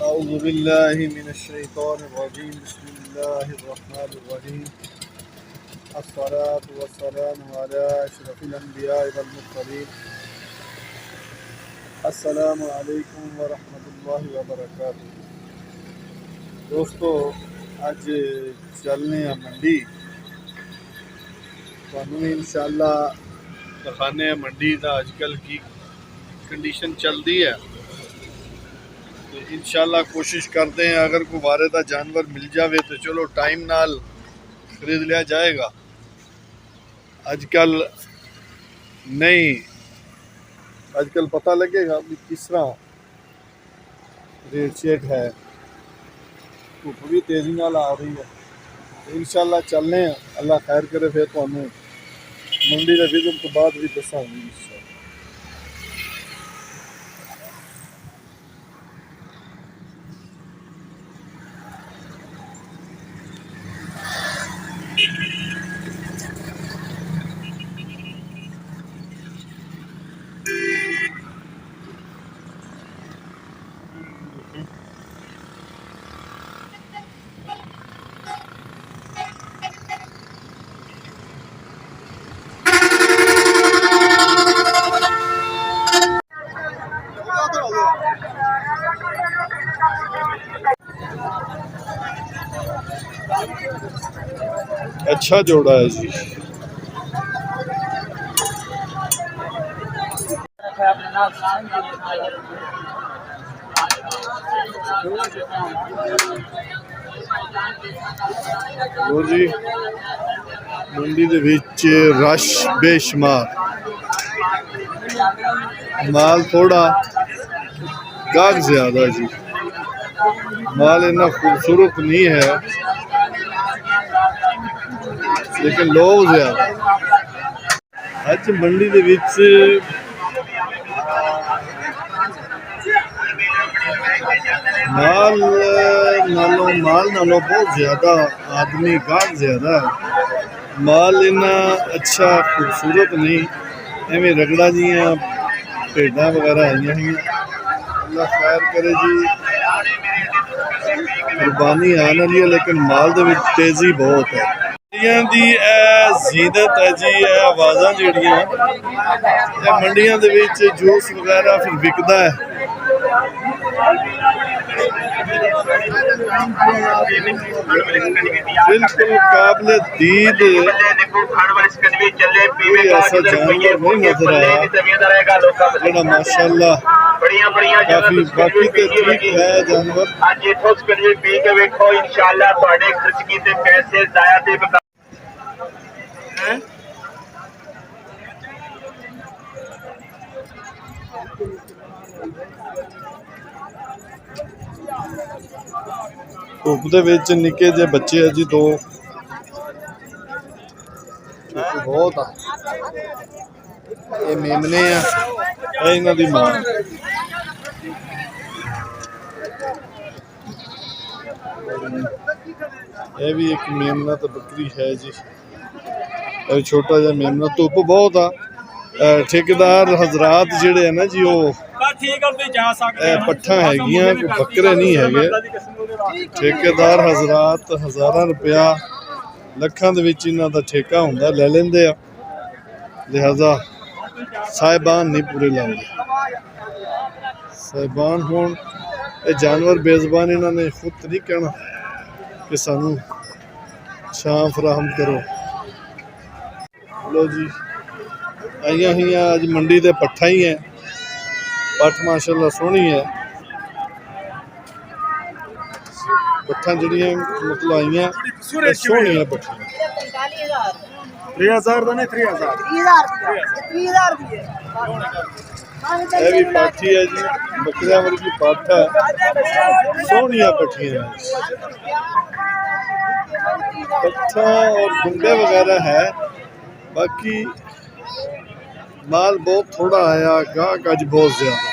أعوذ بالله من الشيطان الرجيم بسم الله الرحمن الرحيم الصلاة والسلام على أشرف الأنبياء والمرسلين السلام عليكم ورحمة الله وبركاته दोस्तों अज चलने मंडी तुहानू इंशाअल्लाह दिखाने मंडी का अजकल की कंडीशन चलती है। तो इंशाअल्लाह कोशिश करते हैं अगर कोई वारेदा जानवर मिल जाए तो चलो टाइम नाल खरीद लिया जाएगा। अजकल नहीं अजकल पता लगेगा भी किस तरह रेट शेट है। धुप भी तेज़ी नाल आ रही है। इंशाअल्लाह चलने अल्लाह खैर करे फिर तुहानू मंडी के विजन तो बाद भी दसांगे। अच्छा जोड़ा है जी। लो जी मंडी दे विच रश बेशुमार, माल थोड़ा गाहक ज्यादा जी। माल इतना खूबसूरत नहीं है लेकिन लोग ज्यादा। अज मंडी दे विच माल नालों बहुत ज्यादा आदमी गाहक ज्यादा है। माल इन्ना अच्छा खूबसूरत नहीं, एवं रगड़ा जियां भेडां वगैरह आईयां हैं। अल्लाह खैर करे जी, कुर्बानी आने वाली है लेकिन माल दे विच तेजी बहुत है। मंडियां दी जीनत है जी, आवाज़ां जिहड़ियां मंडियां दे विच जूस वगैरह फिर बिकदा है। बिल्कुल काबिल दीद कोई ऐसा जानवर नहीं नजर आया जोड़ा माशाअल्लाह काफी बाकी तो ठीक है जानवर। धुप दे विच निक्के जे बच्चे है जी, दो बहुत आ। ये मेमने आ, इन्हां दी मां। ये भी एक मेमना तो बकरी है जी, छोटा जा मेमना। धुप बहुत आ। ठेकेदार हजरात जिहड़े है ना जी, वो पट्ठा हैगियां, बकरे नहीं है। ठेकेदार हजरात हज़ारां रुपया लखां दे विच इन्हां दा ठेका हुंदा, ले लेंदे आ। लिहाजा साहिबान नहीं पूरे लाते। साहिबान होण ये जानवर बेज़बान, इन्हां ने खुद नहीं कहना कि सानू छां फराहम करो। लो जी आईयां हुई अज मंडी दे पट्ठा ही है। पट्ठ माशाअल्लाह सोहनी है। पट्ठा जड़ियां मतलब आईयां सोहनियां पट्ठियां। 3000 का नहीं 3000 ये भी पाठी है जी, बकरियां वर्गी पाठ है। सोहनियां पट्ठियां पट्ठा और गुंडे वगैरह है। बाकी माल बहुत थोड़ा आया, गाहक अज बहुत ज्यादा।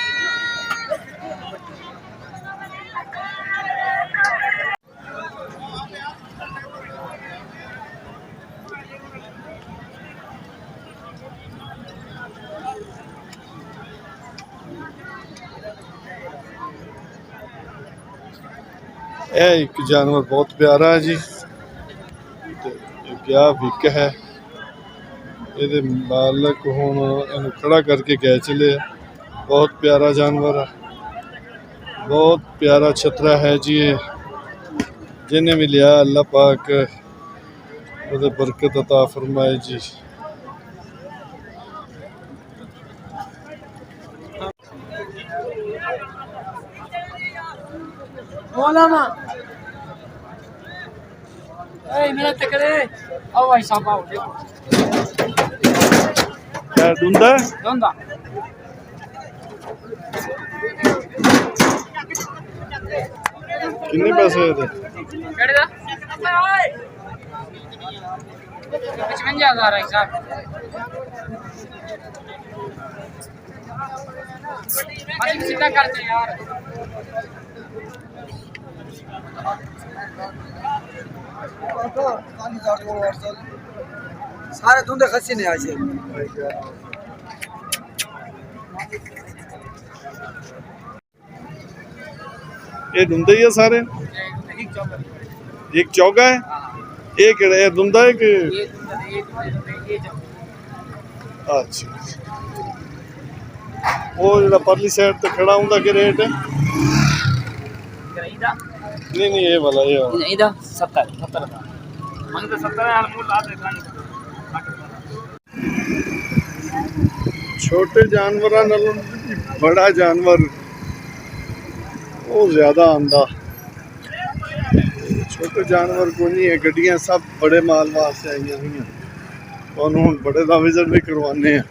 यह एक जानवर बहुत प्यारा है जी, क्या विक है ये मालक हूँ इन खड़ा करके गए चले। बहुत प्यारा जानवर है, बहुत प्यारा छतरा है जी। जिन्हें भी लिया अल्लाह पाक उधर बरकत अता फरमाए जी। मेरा तकड़े आओ भाई साहब आओ देखो क्या धुंधा धंधा कितने पैसे है 55,000 है साहब। अधिक सीधा करते यार सारे धुंधे खसी नहीं आज ये धुंधे ही है सारे। एक चौका है एक धुंधा है कि अच्छा वो जो परली साइड तो खड़ा होंगे कि रेट है नहीं ये वाला 70 छोटे जानवर बड़ा जानवर वो ज्यादा आंदा। छोटे जानवर को नहीं है, गड्डियां सब बड़े माल वास्ते आई हुई हैं और बड़े का विजिट भी करवाने हैं।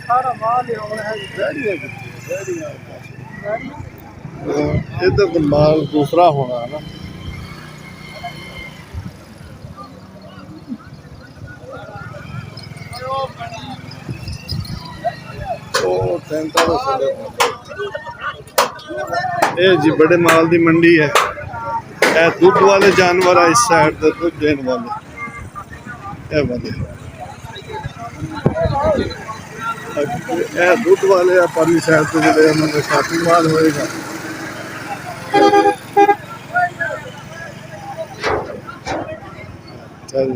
सारा माल इधर तो माल दूसरा होना है ना। ये जी बड़े माल की मंडी है। यह दूध वाले जानवर है इस साइड से दूध देने वाले दूध वाले परली साइड से जो शॉपिंग माल होएगा। चल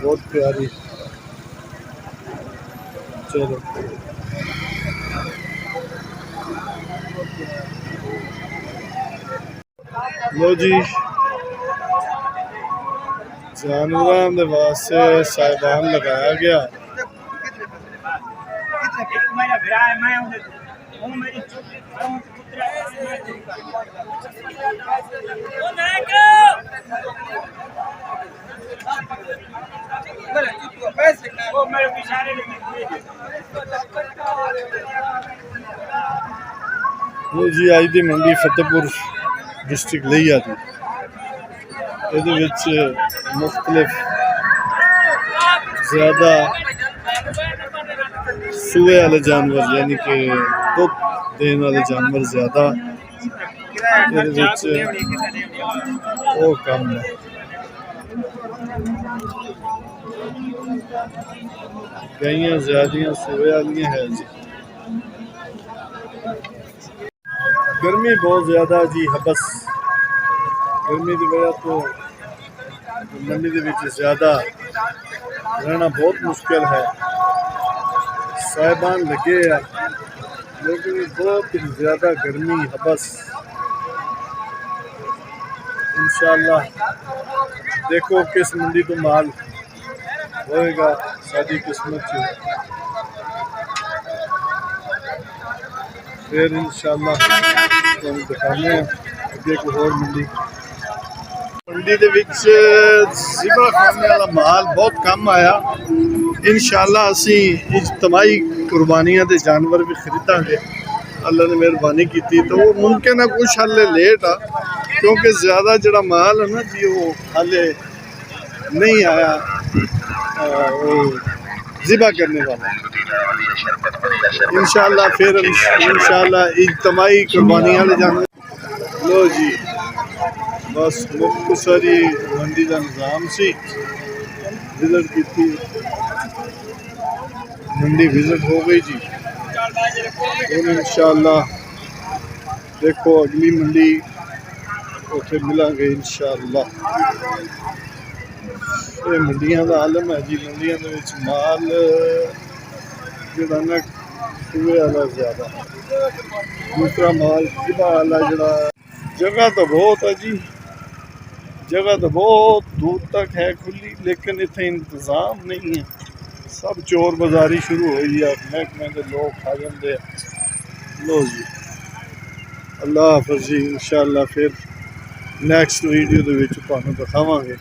बहुत प्यारी चलो लो जी जानवरों के वास्ते साइबान लगाया गया। जी आई दी मंडी फतेहपुर डिस्ट्रिक्ट लिया थी। ये मुख्तलिफ ज़्यादा सूए वाले जानवर यानी कि दूध देने वाले जानवर ज़्यादा वो कम है। गाइयाँ ज़्यादा सूए वाली है जी। गर्मी बहुत ज़्यादा जी हबस गर्मी की वजह तो मंडी के ज़्यादा रहना बहुत मुश्किल है। साहिबान लगे है लेकिन बहुत ज़्यादा गर्मी हबस। इंशाअल्लाह देखो किस मंडी तो माल होएगा सारी किस्मत से फिर इंशाअल्लाह दिखाने अगे कोई और मंडी के ज़िबा खाने वाला माल बहुत कम आया। इंशाअल्लाह असी इज्तमाही कुर्बानियां दे जानवर भी खरीदांगे। अल्लाह ने मेहरबानी की तो वो मुमकिन है कुछ हाले लेट आ क्योंकि ज़्यादा जड़ा माल है ना जी वो हाले नहीं आया। वो ज़िबा करने वाला है। इंशाल्लाह फिर इंशाल्लाह इज्तमाही कुर्बानियां ले जाने। लो जी बस मुख्तसरी मंडी का निज़ाम सी विजिट की थी, मंडी विजिट हो गई जी। और इंशाल्लाह देखो अगली मंडी उत्थे मिलांगे इंशाल्लाह। ये मंडियां का आलम है जी। मंडियां दे विच माल जिहड़ा ना सूए वाला ज़्यादा, दूसरा माल ज़िबा वाला जिहड़ा। जगह तो बहुत है जी, जगह तो बहुत दूर तक है खुली, लेकिन इतने इंतज़ाम नहीं है। सब चोर बाजारी शुरू हुई है, महकमे के लोग खा जाते। लो जी अल्लाह हाफ़िज़ जी। इंशाल्लाह फिर नैक्सट वीडियो दे विच तुहानूं दिखावांगे।